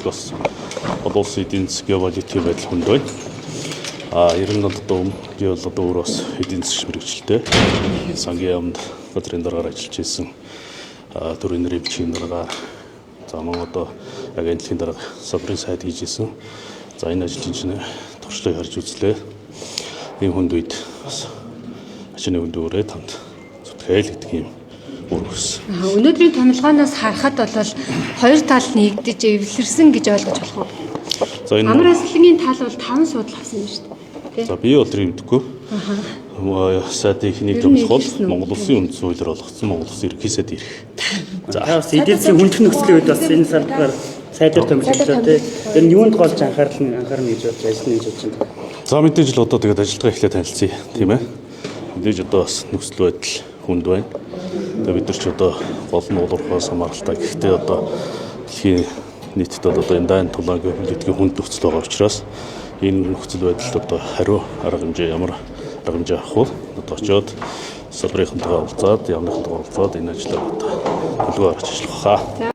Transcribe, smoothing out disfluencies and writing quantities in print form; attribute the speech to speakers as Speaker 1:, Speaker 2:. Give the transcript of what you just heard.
Speaker 1: Бас олон улсын эдийн засгийн валютын байдал хүнд байна. Ер нь одоо өөрөө бас эдийн засгийн мэрэгчлээ сангийн яамд газрын дараагаар ажиллаж ирсэн төрийн нэрийн бичгийн дараагаар мөн одоо агентлагийн дараагаар сабрын сайд хийж ирсэн. За энэ ажлын чинь туршлага харж үзлээ. Ийм хүнд үед бас ачааны хүнд өөрөө танд зүтгэл гэдэг юм үргэлжсэн.
Speaker 2: Өнөөдрийн томилгооноос харахад бол хоёр тал нэгдэж эвлэрсэн гэж ойлгож болох уу?
Speaker 1: За энэ
Speaker 2: Амар аслангийн тал бол 5 суудл авсан юм шүү дээ.
Speaker 1: За би бол тэр юм дэггүй. Сайдын ихний томилгол Монгол Улсын үндэс хуулиар олгогдсон Монгол Улсын ерөнхий сайд ирэх.
Speaker 3: За бас эдийн засгийн хүндрэх нөхцөлийн үед бас энэ салбараар сайдаар томилогдлоо тий. Тэр нь юунд голж анхаарна гэж бодож ажиллана гэж бодож байна.
Speaker 1: За мэдээж л одоо тэгээд ажилтгаа эхлээд танилцъя тийм ээ. Мэдээж одоо бас нөхцөл байдал хүнд байна. Тэгээд бид нар ч одоо гол нь уулуурхаас хамааралтай. Гэхдээ одоо дэлхийн нийтэд одоо энэ дайн тулаангийн хөлтгийн хүнд нөхцөл байгаа учраас энэ нөхцөл байдалд одоо хариу арга хэмжээ ямар арга хэмжээ авах вэ? Одоо очиод сабрынхантайгаа уулзаад, яамныхантайгаа уулзаад энэ ажлаа төлөвлөгөө гаргаж ажиллах хаа.